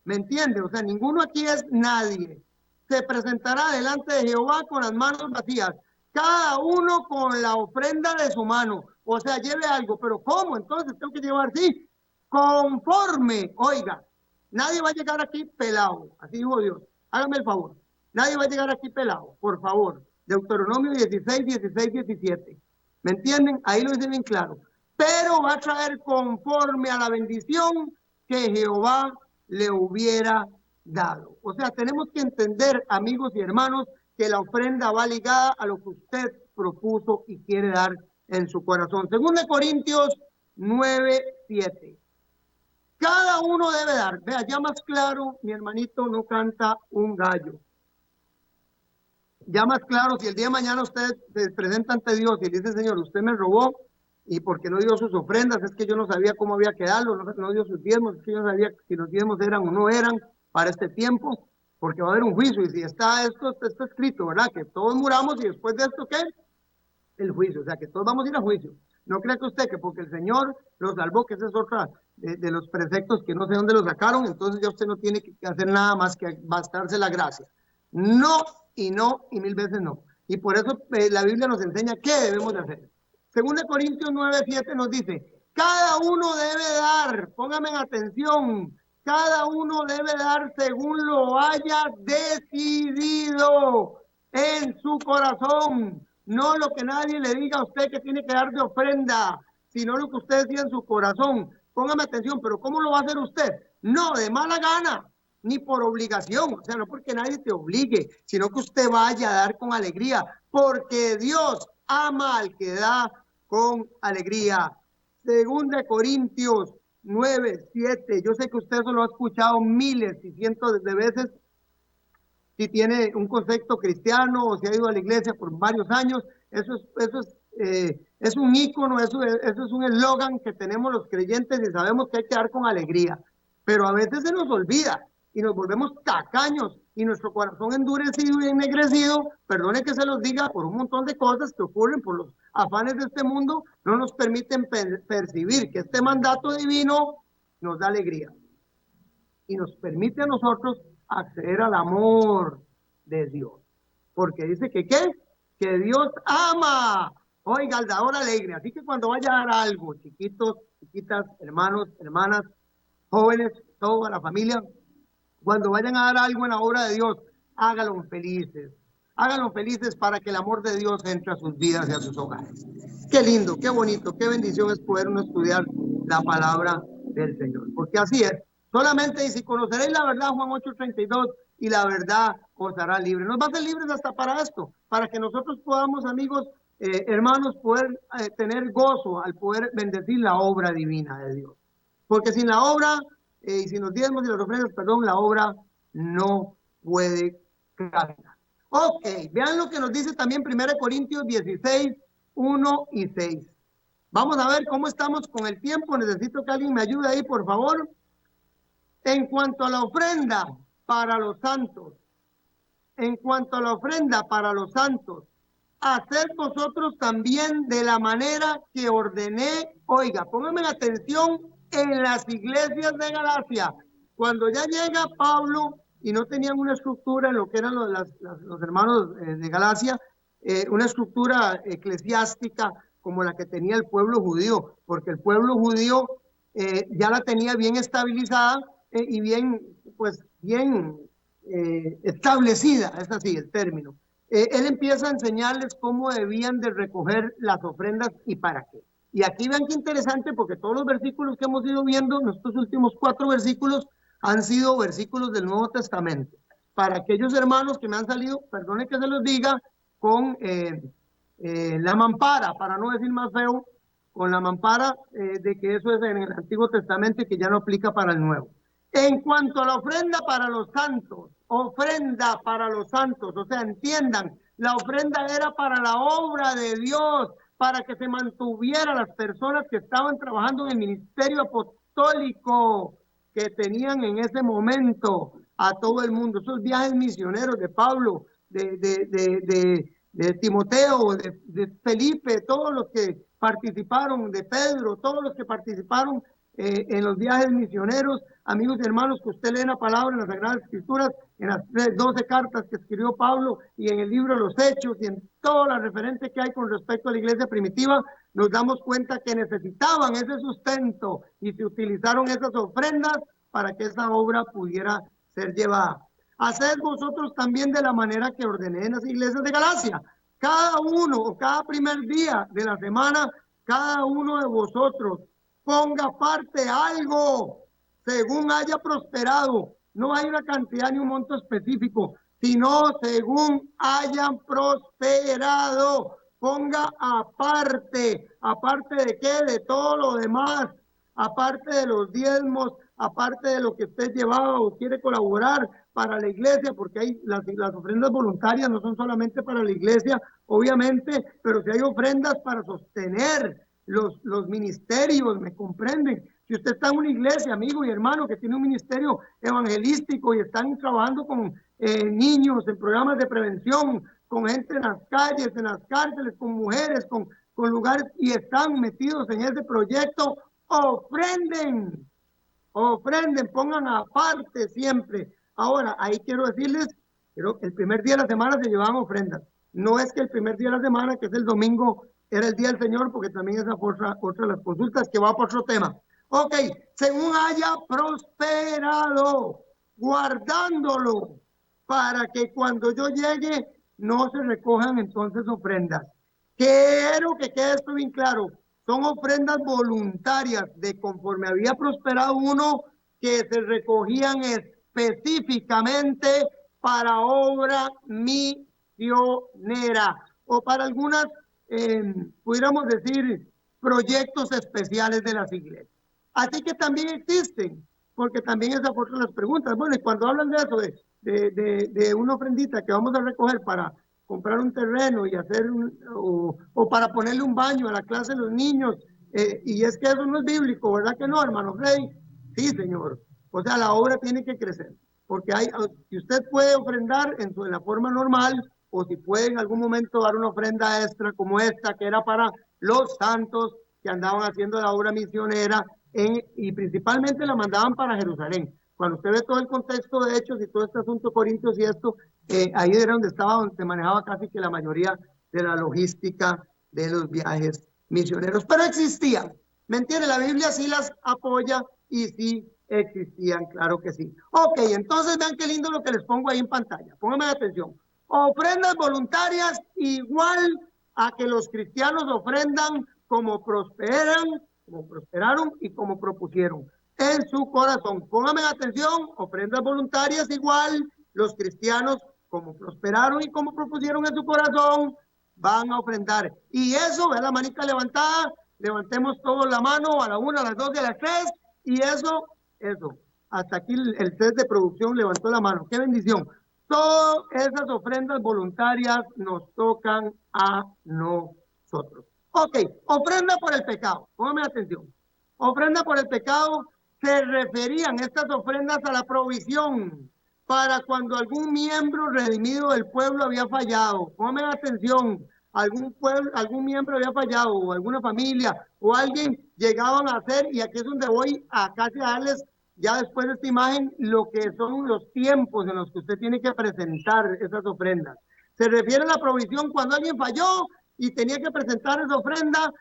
¿Me entiende? O sea, ninguno aquí es nadie. Se presentará delante de Jehová con las manos vacías, cada uno con la ofrenda de su mano. O sea, lleve algo. ¿Pero cómo? Entonces tengo que llevar, sí, conforme. Oiga, nadie va a llegar aquí pelado. Así dijo Dios. Hágame el favor. Nadie va a llegar aquí pelado, por favor. Deuteronomio 16, 16, 17. ¿Me entienden? Ahí lo dice bien claro. Pero va a traer conforme a la bendición que Jehová le hubiera dado. O sea, tenemos que entender, amigos y hermanos, que la ofrenda va ligada a lo que usted propuso y quiere dar en su corazón. Según de Corintios 9, 7. Cada uno debe dar. Vea, ya más claro, mi hermanito no canta un gallo. Ya más claro, si el día de mañana usted se presenta ante Dios y le dice, Señor, usted me robó y porque no dio sus ofrendas, es que yo no sabía cómo había que darlo, no dio sus diezmos, es que yo no sabía si los diezmos eran o no eran para este tiempo, porque va a haber un juicio. Y si está está escrito, ¿verdad? Que todos muramos y después de esto, ¿qué? El juicio. O sea, que todos vamos a ir a juicio. No crea que usted que porque el Señor lo salvó, que esa es otra de los preceptos que no sé dónde lo sacaron, entonces ya usted no tiene que hacer nada más que bastarse la gracia. No, y no, y mil veces no. Y por eso la Biblia nos enseña qué debemos de hacer. Según Corintios 9, 7 nos dice, cada uno debe dar, póngame en atención, cada uno debe dar según lo haya decidido en su corazón. No lo que nadie le diga a usted que tiene que dar de ofrenda, sino lo que usted decía en su corazón. Póngame atención, pero ¿cómo lo va a hacer usted? No de mala gana, ni por obligación, o sea, no porque nadie te obligue, sino que usted vaya a dar con alegría, porque Dios ama al que da con alegría. Según de Corintios 9, 7, yo sé que usted eso lo ha escuchado miles y cientos de veces, si tiene un concepto cristiano o si ha ido a la iglesia por varios años, eso es un ícono, eso es un eslogan que tenemos los creyentes y sabemos que hay que dar con alegría, pero a veces se nos olvida y nos volvemos tacaños y nuestro corazón endurecido y ennegrecido, perdone que se los diga, por un montón de cosas que ocurren por los afanes de este mundo, no nos permiten percibir que este mandato divino nos da alegría y nos permite a nosotros acceder al amor de Dios. porque dice que ¿qué? Que Dios ama. Oiga, al dador alegre. Así que cuando vaya a dar algo, chiquitos, chiquitas, hermanos, hermanas, jóvenes, toda la familia, cuando vayan a dar algo en la obra de Dios, háganlo felices. Háganlo felices para que el amor de Dios entre a sus vidas y a sus hogares. Qué lindo, qué bonito, qué bendición es poder uno estudiar la palabra del Señor. Porque así es. Solamente dice, si conoceréis la verdad, Juan 8:32, y la verdad os hará libre. Nos va a hacer libres hasta para esto, para que nosotros podamos, amigos, hermanos, poder tener gozo al poder bendecir la obra divina de Dios. Porque sin la obra, y sin los diezmos y las ofrendas, perdón, la obra no puede caminar. Ok, vean lo que nos dice también 1 Corintios 16, 1 y 6. Vamos a ver cómo estamos con el tiempo. Necesito que alguien me ayude ahí, por favor. En cuanto a la ofrenda para los santos, en cuanto a la ofrenda para los santos, haced vosotros también de la manera que ordené. Oiga, pónganme atención en las iglesias de Galacia. Cuando ya llega Pablo y no tenían una estructura en lo que eran los hermanos de Galacia, una estructura eclesiástica como la que tenía el pueblo judío, porque el pueblo judío ya la tenía bien estabilizada y bien, pues bien establecida, es así el término. Él empieza a enseñarles cómo debían de recoger las ofrendas y para qué. Y aquí vean qué interesante, porque todos los versículos que hemos ido viendo, nuestros últimos 4 versículos, han sido versículos del Nuevo Testamento. Para aquellos hermanos que me han salido, perdone que se los diga, con la mampara, para no decir más feo, con la mampara de que eso es en el Antiguo Testamento y que ya no aplica para el Nuevo. En cuanto a la ofrenda para los santos, ofrenda para los santos, o sea, entiendan, la ofrenda era para la obra de Dios, para que se mantuviera las personas que estaban trabajando en el ministerio apostólico que tenían en ese momento a todo el mundo. Esos viajes misioneros de Pablo, de Timoteo, de Felipe, todos los que participaron, de Pedro, todos los que participaron en los viajes misioneros, amigos y hermanos, que usted lee la palabra en las Sagradas Escrituras, en las 12 cartas que escribió Pablo y en el libro de los Hechos y en toda la referente que hay con respecto a la iglesia primitiva, nos damos cuenta que necesitaban ese sustento y se utilizaron esas ofrendas para que esa obra pudiera ser llevada. Haced vosotros también de la manera que ordené en las iglesias de Galacia. Cada uno o cada primer día de la semana, cada uno de vosotros ponga aparte algo según haya prosperado. No hay una cantidad ni un monto específico, sino según hayan prosperado. Ponga aparte. ¿Aparte de qué? De todo lo demás. Aparte de los diezmos, aparte de lo que usted llevaba o quiere colaborar para la iglesia, porque hay las ofrendas voluntarias no son solamente para la iglesia, obviamente, pero si hay ofrendas para sostener los ministerios, ¿me comprenden? Si usted está en una iglesia, amigo y hermano, que tiene un ministerio evangelístico y están trabajando con niños en programas de prevención, con gente en las calles, en las cárceles, con mujeres, con lugares, y están metidos en ese proyecto, ofrenden, pongan aparte siempre. Ahora, ahí quiero decirles, pero el primer día de la semana se llevaban ofrendas. No es que el primer día de la semana, que es el domingo, era el día del Señor, porque también esa otra de las consultas que va por otro tema. Ok, según haya prosperado, guardándolo, para que cuando yo llegue no se recojan entonces ofrendas. Quiero que quede esto bien claro. Son ofrendas voluntarias de conforme había prosperado uno, que se recogían específicamente para obra misionera o para algunas, pudiéramos decir, proyectos especiales de las iglesias. Así que también existen, porque también esa fue otra de las preguntas. Bueno, y cuando hablan de eso, de una ofrendita que vamos a recoger para comprar un terreno y hacer o para ponerle un baño a la clase de los niños, y es que eso no es bíblico, ¿verdad que no, hermano Freddy? Sí, señor. O sea, la obra tiene que crecer, porque si usted puede ofrendar en la forma normal, o si puede en algún momento dar una ofrenda extra como esta, que era para los santos que andaban haciendo la obra misionera, y principalmente la mandaban para Jerusalén. Cuando usted ve todo el contexto de Hechos y todo este asunto de Corintios y esto, ahí era donde estaba, donde se manejaba casi que la mayoría de la logística de los viajes misioneros. Pero existían, ¿me entiende? La Biblia sí las apoya y sí existían, claro que sí. Ok, entonces vean qué lindo lo que les pongo ahí en pantalla. Pónganme atención. Ofrendas voluntarias igual a que los cristianos ofrendan como prosperaron y como propusieron en su corazón. Pónganme atención, ofrendas voluntarias igual, los cristianos como prosperaron y como propusieron en su corazón, van a ofrendar. Y eso, ve la manita levantada, levantemos todos la mano a la 1, a las 2 y a las 3, y eso. Hasta aquí el set de producción levantó la mano. ¡Qué bendición! Todas esas ofrendas voluntarias nos tocan a nosotros. Ok, ofrenda por el pecado. Póngame atención. Ofrenda por el pecado, se referían estas ofrendas a la provisión para cuando algún miembro redimido del pueblo había fallado. Póngame atención. Algún miembro había fallado, o alguna familia, o alguien llegaban a hacer, y aquí es donde voy a casi a darles ya después de esta imagen, lo que son los tiempos en los que usted tiene que presentar esas ofrendas. Se refiere a la provisión cuando alguien falló y tenía que presentar esa ofrenda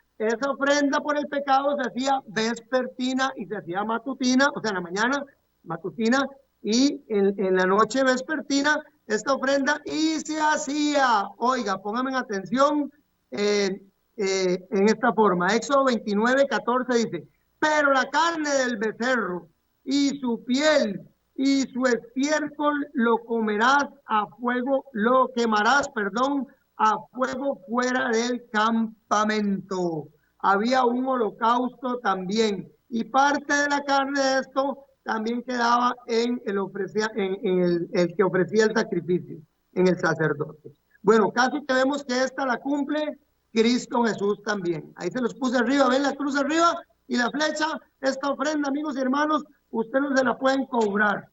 por el pecado se hacía vespertina y se hacía matutina, o sea, en la mañana matutina y en la noche vespertina, esta ofrenda, y se hacía, oiga, pónganme atención, en esta forma. Éxodo 29:14 dice, pero la carne del becerro y su piel y su estiércol lo comerás a fuego, lo quemarás, perdón, a fuego fuera del campamento. Había un holocausto también, y parte de la carne de esto también quedaba en el que ofrecía el sacrificio, en el sacerdote. Bueno, casi que vemos que esta la cumple Cristo Jesús también. Ahí se los puse arriba, ven la cruz arriba y la flecha. Esta ofrenda, amigos y hermanos, usted no se la pueden cobrar.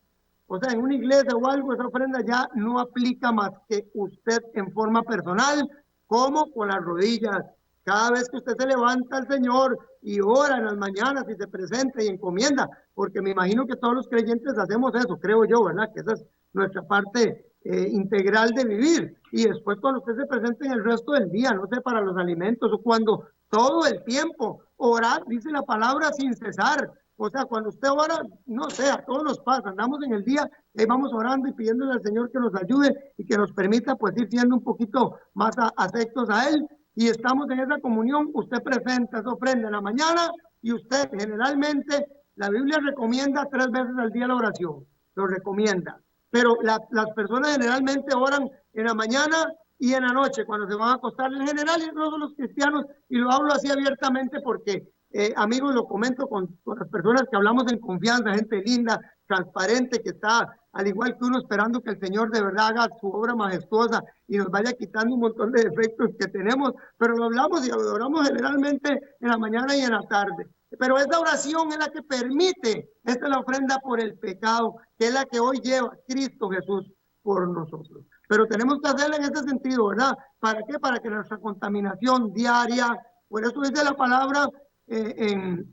O sea, en una iglesia o algo, esa ofrenda ya no aplica más que usted en forma personal, como con las rodillas. Cada vez que usted se levanta al Señor y ora en las mañanas y se presenta y encomienda, porque me imagino que todos los creyentes hacemos eso, creo yo, ¿verdad? Que esa es nuestra parte integral de vivir. Y después cuando usted se presenta en el resto del día, no sé, para los alimentos, o cuando todo el tiempo orar, dice la palabra, sin cesar. O sea, cuando usted ora, no sé, a todos nos pasa, andamos en el día y vamos orando y pidiéndole al Señor que nos ayude y que nos permita pues ir siendo un poquito más afectos a Él, y estamos en esa comunión. Usted presenta esa ofrenda en la mañana, y usted generalmente, la Biblia recomienda 3 veces al día la oración, lo recomienda, pero las personas generalmente oran en la mañana y en la noche cuando se van a acostar, en general, incluso los cristianos, y lo hablo así abiertamente porque amigos, lo comento con las personas que hablamos en confianza, gente linda, transparente, que está al igual que uno esperando que el Señor de verdad haga su obra majestuosa y nos vaya quitando un montón de defectos que tenemos, pero lo hablamos y lo oramos generalmente en la mañana y en la tarde. Pero esta oración es la que permite, esta es la ofrenda por el pecado, que es la que hoy lleva Cristo Jesús por nosotros. Pero tenemos que hacerla en ese sentido, ¿verdad? ¿Para qué? Para que nuestra contaminación diaria, por eso dice la palabra en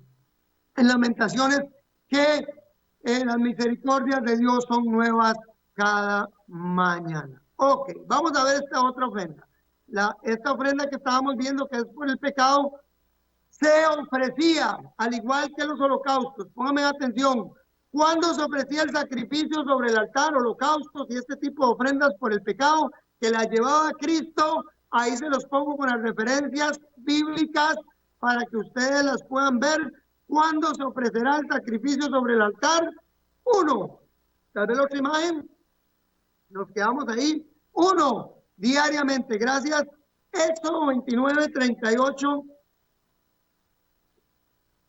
Lamentaciones, que las misericordias de Dios son nuevas cada mañana. Ok, vamos a ver esta otra ofrenda. Esta ofrenda que estábamos viendo, que es por el pecado, se ofrecía, al igual que los holocaustos. Pónganme atención. Cuando se ofrecía el sacrificio sobre el altar, holocaustos y este tipo de ofrendas por el pecado, que la llevaba Cristo, ahí se los pongo con las referencias bíblicas para que ustedes las puedan ver. ¿Cuándo se ofrecerá el sacrificio sobre el altar? 1. Tal vez la otra imagen. Nos quedamos ahí. 1. Diariamente. Gracias. Éxodo 29, 38,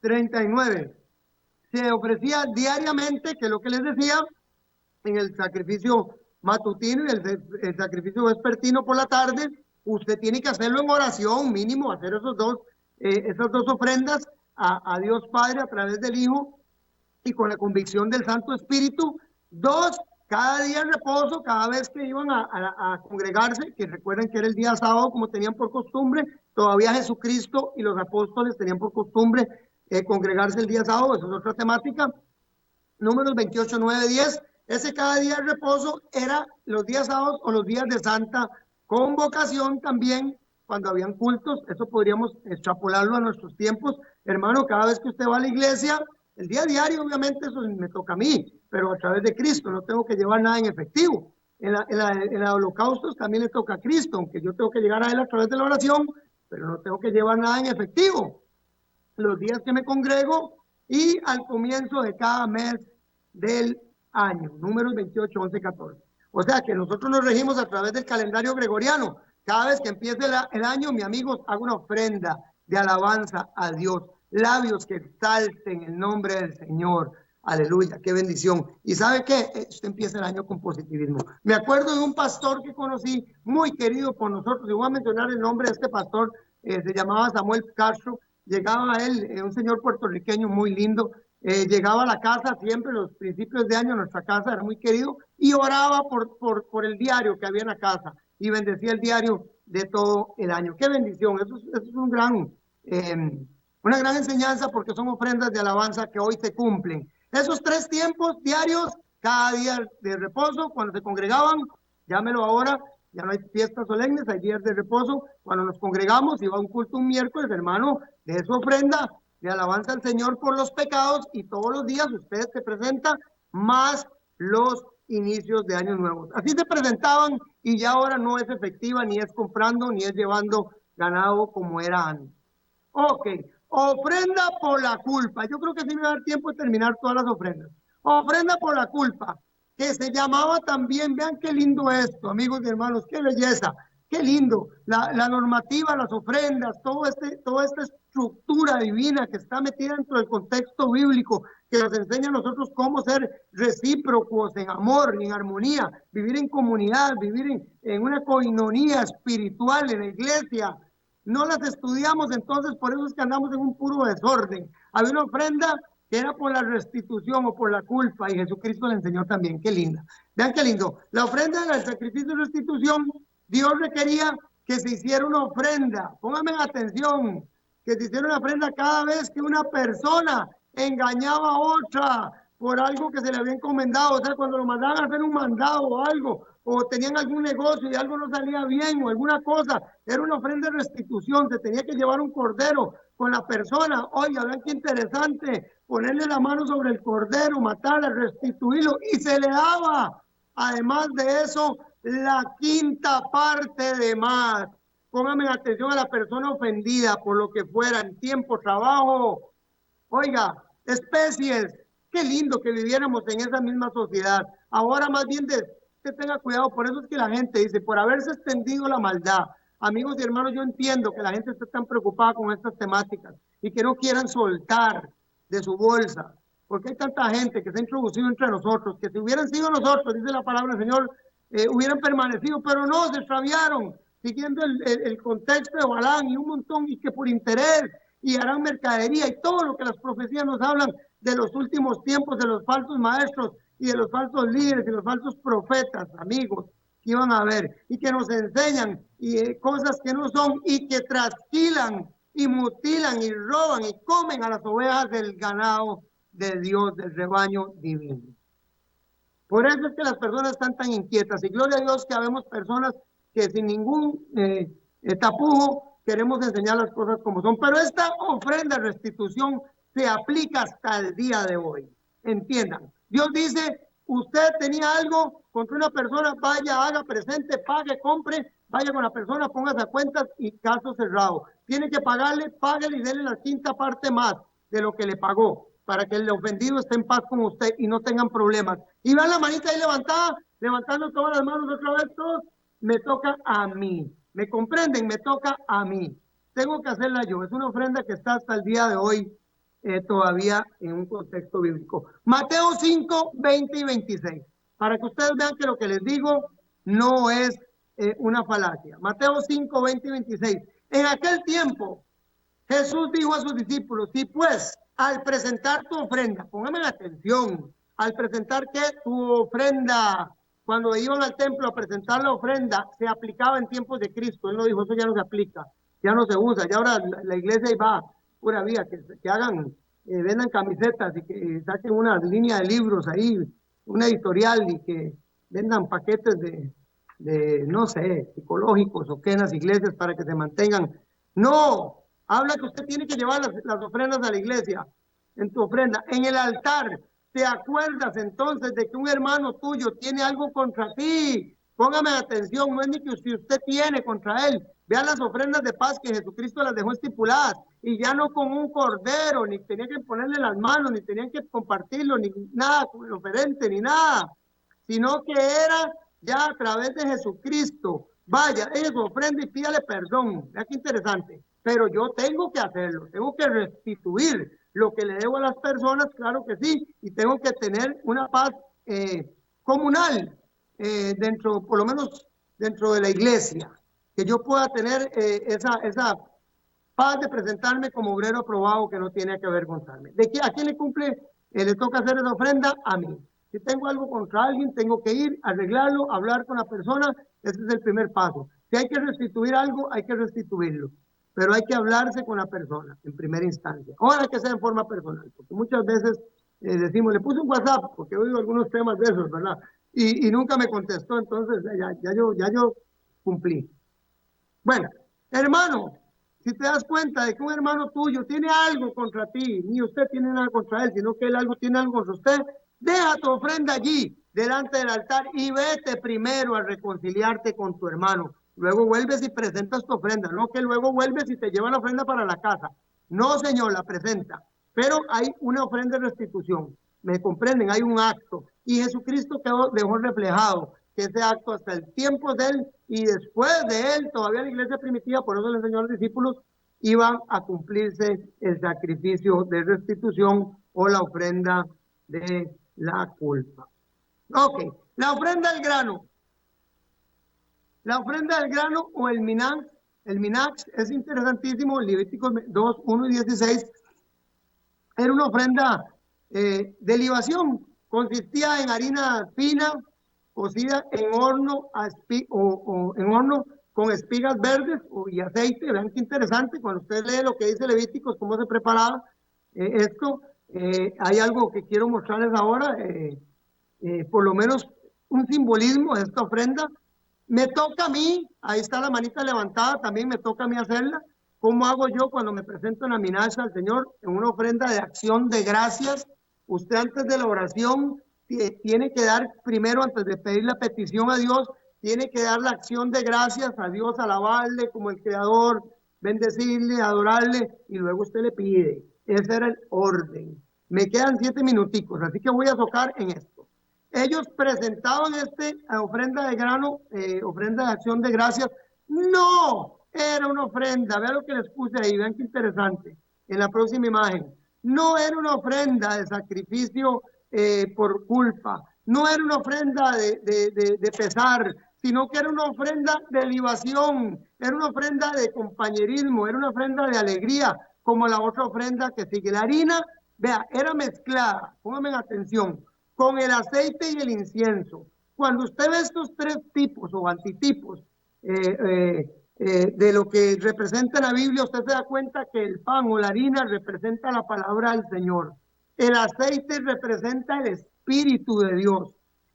39. Se ofrecía diariamente, que es lo que les decía, en el sacrificio matutino y el sacrificio vespertino por la tarde. Usted tiene que hacerlo en oración, mínimo, hacer esas dos ofrendas a Dios Padre a través del Hijo y con la convicción del Santo Espíritu. 2, cada día en reposo, cada vez que iban a congregarse, que recuerden que era el día sábado como tenían por costumbre, todavía Jesucristo y los apóstoles tenían por congregarse el día sábado, eso es otra temática. Números 28, 9, 10. Ese cada día de reposo era los días sábados o los días de santa convocación también, cuando habían cultos. Eso podríamos extrapolarlo a nuestros tiempos. Hermano, cada vez que usted va a la iglesia, el día diario, obviamente, eso me toca a mí, pero a través de Cristo, no tengo que llevar nada en efectivo. En la holocaustos también le toca a Cristo, aunque yo tengo que llegar a Él a través de la oración, pero no tengo que llevar nada en efectivo. Los días que me congrego y al comienzo de cada mes del año, números 28, 11, 14. O sea que nosotros nos regimos a través del calendario gregoriano. Cada vez que empiece el año, mi amigos, hago una ofrenda de alabanza a Dios. Labios que exalten el nombre del Señor. Aleluya, qué bendición. ¿Y sabe qué? Usted empieza el año con positivismo. Me acuerdo de un pastor que conocí, muy querido por nosotros, y voy a mencionar el nombre de este pastor, se llamaba Samuel Castro. Llegaba él, un señor puertorriqueño muy lindo, llegaba a la casa siempre, los principios de año, nuestra casa era muy querido, y oraba por el diario que había en la casa, y bendecía el diario de todo el año. ¡Qué bendición! Eso es una gran enseñanza, porque son ofrendas de alabanza que hoy se cumplen. Esos 3 tiempos diarios, cada día de reposo, cuando se congregaban, llámelo ahora, ya no hay fiestas solemnes, hay días de reposo. Cuando nos congregamos, iba a un culto un miércoles, hermano, de su ofrenda de alabanza al Señor por los pecados, y todos los días usted se presenta, más los inicios de años nuevos. Así se presentaban, y ya ahora no es efectiva, ni es comprando, ni es llevando ganado como era antes. Ok, ofrenda por la culpa. Yo creo que sí me va a dar tiempo de terminar todas las ofrendas. Ofrenda por la culpa, que se llamaba también, vean qué lindo esto, amigos y hermanos, qué belleza, qué lindo. La normativa, las ofrendas, toda esta estructura divina que está metida dentro del contexto bíblico, que nos enseña a nosotros cómo ser recíprocos en amor, en armonía, vivir en comunidad, vivir en una coinonía espiritual en la iglesia. No las estudiamos, entonces por eso es que andamos en un puro desorden. Había una ofrenda que era por la restitución o por la culpa, y Jesucristo le enseñó también. Qué linda. Vean qué lindo. La ofrenda del sacrificio de restitución, Dios requería que se hiciera una ofrenda. Pónganme atención, que se hiciera una ofrenda cada vez que una persona engañaba a otra por algo que se le había encomendado. O sea, cuando lo mandaban a hacer un mandado o algo, o tenían algún negocio y algo no salía bien o alguna cosa, era una ofrenda de restitución. Se tenía que llevar un cordero con la persona. Oiga, vean qué interesante, ponerle la mano sobre el cordero, matarlo, restituirlo, y se le daba, además de eso, la quinta parte de más. Pónganme atención a la persona ofendida por lo que fuera, en tiempo, trabajo, oiga, especies. Qué lindo que viviéramos en esa misma sociedad. Ahora más bien que tenga cuidado. Por eso es que la gente dice, por haberse extendido la maldad. Amigos y hermanos, yo entiendo que la gente esté tan preocupada con estas temáticas y que no quieran soltar de su bolsa, porque hay tanta gente que se ha introducido entre nosotros, que si hubieran sido nosotros, dice la palabra del Señor, hubieran permanecido, pero no, se extraviaron, siguiendo el contexto de Balaam y un montón, y que por interés, y harán mercadería, y todo lo que las profecías nos hablan de los últimos tiempos, de los falsos maestros y de los falsos líderes y los falsos profetas, amigos, que iban a ver y que nos enseñan cosas que no son, y que trasquilan y mutilan y roban y comen a las ovejas del ganado de Dios, del rebaño divino. Por eso es que las personas están tan inquietas, y gloria a Dios que habemos personas que sin ningún tapujo queremos enseñar las cosas como son. Pero esta ofrenda de restitución se aplica hasta el día de hoy. Entiendan, Dios dice, usted tenía algo contra una persona, vaya, haga presente, pague, compre, vaya con la persona, póngase a cuentas y caso cerrado. Tiene que pagarle, páguele y déle la quinta parte más de lo que le pagó, para que el ofendido esté en paz con usted y no tengan problemas. Y vean la manita ahí levantada, levantando todas las manos otra vez, todos. Me toca a mí. ¿Me comprenden? Me toca a mí. Tengo que hacerla yo. Es una ofrenda que está hasta el día de hoy todavía en un contexto bíblico. Mateo 5, 20 y 26. Para que ustedes vean que lo que les digo no es una falacia. Mateo 5, 20 y 26. En aquel tiempo, Jesús dijo a sus discípulos, si pues al presentar tu ofrenda, póngame la atención, al presentar que tu ofrenda, cuando iban al templo a presentar la ofrenda, se aplicaba en tiempos de Cristo. Él no dijo, eso ya no se aplica, ya no se usa, ya ahora la iglesia va pura vía, que hagan vendan camisetas y que saquen una línea de libros ahí, una editorial y que vendan paquetes no sé, psicológicos o qué en las iglesias para que se mantengan. No, habla que usted tiene que llevar las ofrendas a la iglesia, en tu ofrenda, en el altar. ¿Te acuerdas entonces de que un hermano tuyo tiene algo contra ti? Póngame atención, no es ni que si usted tiene contra él. Vean las ofrendas de paz que Jesucristo las dejó estipuladas y ya no con un cordero, ni tenían que ponerle las manos, ni tenían que compartirlo, ni nada con el oferente, ni nada, sino que era ya a través de Jesucristo. Vaya, es ofrenda y pídale perdón. Vea qué interesante. Pero yo tengo que hacerlo, tengo que restituir lo que le debo a las personas, claro que sí, y tengo que tener una paz comunal dentro, por lo menos dentro de la iglesia, que yo pueda tener esa paz de presentarme como obrero aprobado que no tiene que avergonzarme. ¿A quién le cumple? Le toca hacer esa ofrenda a mí. Si tengo algo contra alguien, tengo que ir, arreglarlo, hablar con la persona. Ese es el primer paso. Si hay que restituir algo, hay que restituirlo. Pero hay que hablarse con la persona en primera instancia. Ahora que sea en forma personal, porque muchas veces decimos, le puse un WhatsApp, porque he oído algunos temas de esos, ¿verdad? Y nunca me contestó, entonces ya yo cumplí. Bueno, hermano, si te das cuenta de que un hermano tuyo tiene algo contra ti, ni usted tiene nada contra él, sino que él tiene algo contra usted, deja tu ofrenda allí, delante del altar, y vete primero a reconciliarte con tu hermano. Luego vuelves y presentas tu ofrenda, no que luego vuelves y te lleva la ofrenda para la casa. No, señor, la presenta. Pero hay una ofrenda de restitución. ¿Me comprenden? Hay un acto. Y Jesucristo dejó reflejado que ese acto hasta el tiempo de él y después de él, todavía la iglesia primitiva, por eso le enseñó a los discípulos, iban a cumplirse el sacrificio de restitución o la ofrenda de la culpa. Ok, la ofrenda del grano. La ofrenda del grano o el minax es interesantísimo. Levíticos 2, 1 y 16 era una ofrenda de libación. Consistía en harina fina, cocida en horno, en horno con espigas verdes y aceite. Vean qué interesante, cuando usted lee lo que dice Levíticos, cómo se preparaba esto. Hay algo que quiero mostrarles ahora, por lo menos un simbolismo de esta ofrenda. Me toca a mí, ahí está la manita levantada, también me toca a mí hacerla. ¿Cómo hago yo cuando me presento en la minacha al Señor? En una ofrenda de acción de gracias. Usted antes de la oración tiene que dar, primero antes de pedir la petición a Dios, tiene que dar la acción de gracias a Dios, alabarle como el Creador, bendecirle, adorarle, y luego usted le pide. Ese era el orden. Me quedan 7 minuticos, así que voy a tocar en esto. Ellos presentaban ofrenda de grano, ofrenda de acción de gracias. No, era una ofrenda. Vean lo que les puse ahí, vean qué interesante. En la próxima imagen. No era una ofrenda de sacrificio por culpa. No era una ofrenda de pesar, sino que era una ofrenda de libación. Era una ofrenda de compañerismo, era una ofrenda de alegría, como la otra ofrenda que sigue. La harina, vea, era mezclada, pónganme atención, con el aceite y el incienso. Cuando usted ve estos 3 tipos o antitipos de lo que representa la Biblia, usted se da cuenta que el pan o la harina representa la palabra del Señor. El aceite representa el Espíritu de Dios.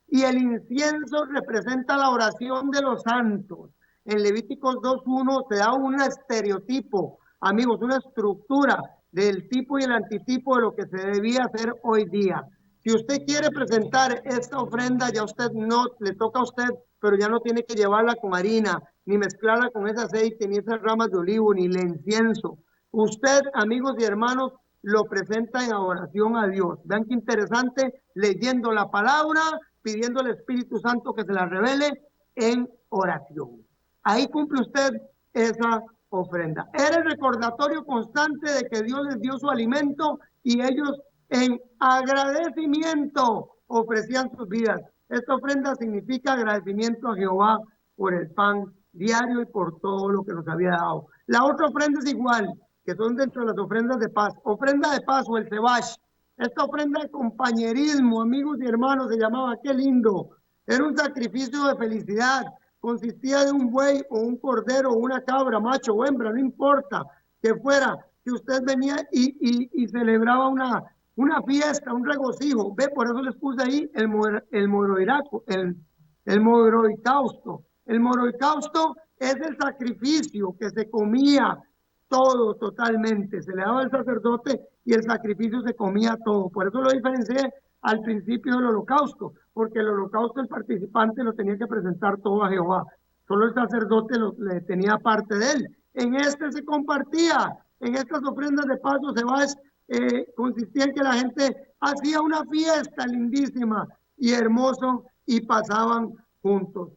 Y el incienso representa la oración de los santos. En Levíticos 2:1 se da un estereotipo, amigos, una estructura del tipo y el antitipo de lo que se debía hacer hoy día. Si usted quiere presentar esta ofrenda, ya usted no, le toca a usted, pero ya no tiene que llevarla con harina, ni mezclarla con ese aceite, ni esas ramas de olivo, ni el incienso. Usted, amigos y hermanos, lo presenta en adoración a Dios. Vean qué interesante, leyendo la palabra, pidiendo al Espíritu Santo que se la revele en oración. Ahí cumple usted esa ofrenda. Era el recordatorio constante de que Dios les dio su alimento y ellos en agradecimiento ofrecían sus vidas. Esta ofrenda significa agradecimiento a Jehová por el pan diario y por todo lo que nos había dado. La otra ofrenda es igual, que son dentro de las ofrendas de paz. Ofrenda de paz o el cebash. Esta ofrenda de compañerismo, amigos y hermanos, se llamaba, qué lindo. Era un sacrificio de felicidad. Consistía de un buey o un cordero o una cabra, macho o hembra, no importa que fuera, que usted venía y celebraba una fiesta, un regocijo. Ve, por eso les puse ahí el moroiraco, el moroicausto. El moroicausto es el sacrificio que se comía todo totalmente. Se le daba al sacerdote y el sacrificio se comía todo. Por eso lo diferencié al principio del holocausto, porque el holocausto el participante lo tenía que presentar todo a Jehová. Solo el sacerdote le tenía parte de él. En este se compartía, en estas ofrendas de paz o cebáis, consistía en que la gente hacía una fiesta lindísima y hermoso y pasaban juntos.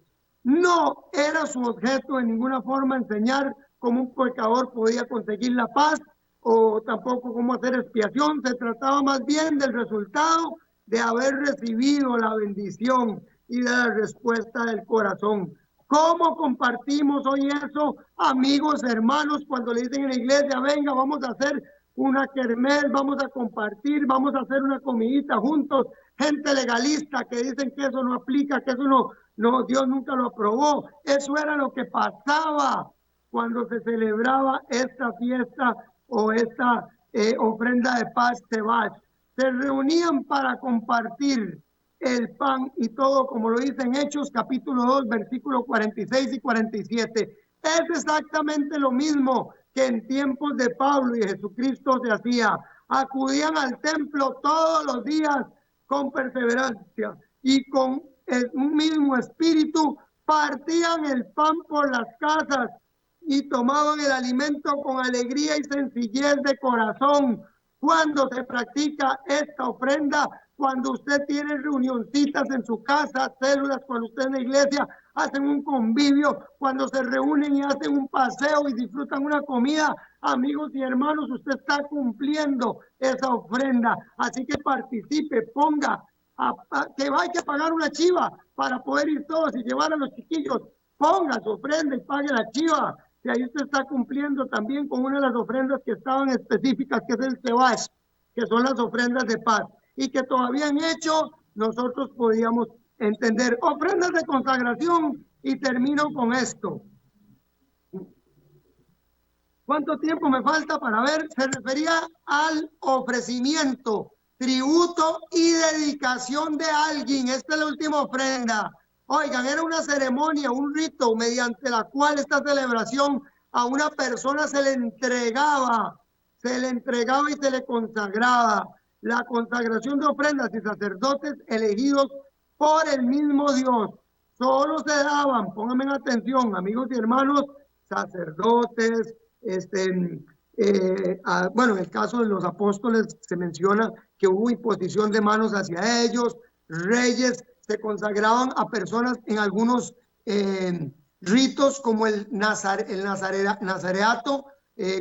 No era su objeto en ninguna forma enseñar cómo un pecador podía conseguir la paz o tampoco cómo hacer expiación. Se trataba más bien del resultado de haber recibido la bendición y de la respuesta del corazón. ¿Cómo compartimos hoy eso, amigos, hermanos, cuando le dicen en la iglesia, venga, vamos a hacer una kermés, vamos a compartir, vamos a hacer una comidita juntos? Gente legalista que dicen que eso no aplica, que eso no, Dios nunca lo aprobó. Eso era lo que pasaba cuando se celebraba esta fiesta o esta ofrenda de paz Tebach. Se reunían para compartir el pan y todo, como lo dice en Hechos capítulo 2, versículos 46 y 47. Es exactamente lo mismo que en tiempos de Pablo y Jesucristo se hacía. Acudían al templo todos los días con perseverancia y con un mismo espíritu partían el pan por las casas y tomaban el alimento con alegría y sencillez de corazón. Cuando se practica esta ofrenda, cuando usted tiene reunioncitas en su casa, células, cuando usted en la iglesia hacen un convivio, cuando se reúnen y hacen un paseo y disfrutan una comida, amigos y hermanos, usted está cumpliendo esa ofrenda. Así que participe, ponga, que hay que pagar una chiva para poder ir todos y llevar a los chiquillos. Ponga su ofrenda y pague la chiva. Y ahí usted está cumpliendo también con una de las ofrendas que estaban específicas, que es el Tebach, que son las ofrendas de paz, y que todavía en hecho nosotros podíamos entender. Ofrendas de consagración, y termino con esto. ¿Cuánto tiempo me falta para ver? Se refería al ofrecimiento, tributo y dedicación de alguien. Esta es la última ofrenda. Oigan, era una ceremonia, un rito mediante la cual esta celebración a una persona se le entregaba y se le consagraba. La consagración de ofrendas y sacerdotes elegidos por el mismo Dios. Solo se daban, pónganme atención, amigos y hermanos, sacerdotes, bueno, en el caso de los apóstoles se menciona que hubo imposición de manos hacia ellos, reyes se consagraban a personas en algunos ritos como el nazareato,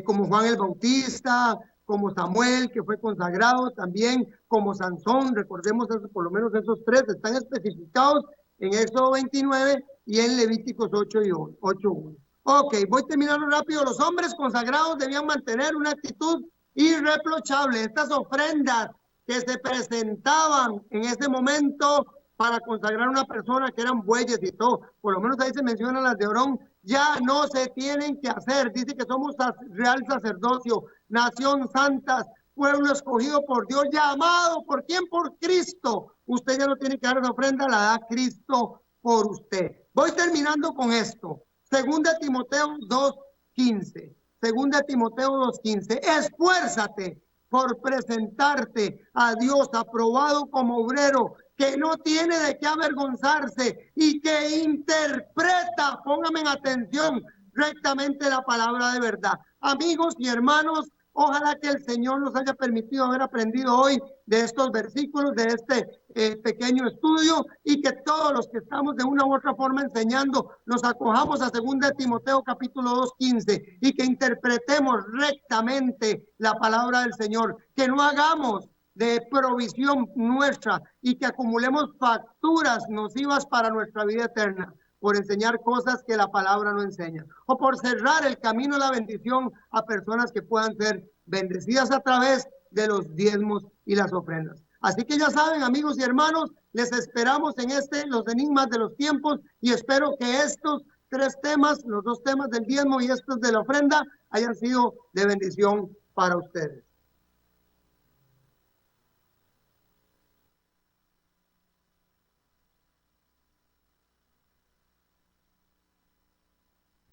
como Juan el Bautista, como Samuel, que fue consagrado también, como Sansón. Recordemos eso, por lo menos esos tres están especificados en Éxodo 29 y en Levíticos 8:1. Ok, voy terminando rápido. Los hombres consagrados debían mantener una actitud irreprochable. Estas ofrendas que se presentaban en ese momento para consagrar a una persona, que eran bueyes y todo, por lo menos ahí se mencionan las de Aarón, ya no se tienen que hacer. Dice que somos real sacerdocio, nación santa, pueblo escogido por Dios, llamado ¿por quién? Por Cristo. Usted ya no tiene que dar esa ofrenda, la da Cristo por usted. Voy terminando con esto. Segunda Timoteo 2:15. Segunda Timoteo 2:15. Esfuérzate por presentarte a Dios aprobado como obrero que no tiene de qué avergonzarse y que interpreta, pónganme en atención, rectamente la palabra de verdad. Amigos y hermanos, ojalá que el Señor nos haya permitido haber aprendido hoy de estos versículos, de este pequeño estudio, y que todos los que estamos de una u otra forma enseñando nos acojamos a 2 Timoteo capítulo 2:15 y que interpretemos rectamente la palabra del Señor, que no hagamos de provisión nuestra y que acumulemos facturas nocivas para nuestra vida eterna por enseñar cosas que la palabra no enseña, o por cerrar el camino de la bendición a personas que puedan ser bendecidas a través de los diezmos y las ofrendas. Así que ya saben, amigos y hermanos, les esperamos en los enigmas de los tiempos, y espero que estos tres temas, los dos temas del diezmo y estos de la ofrenda, hayan sido de bendición para ustedes.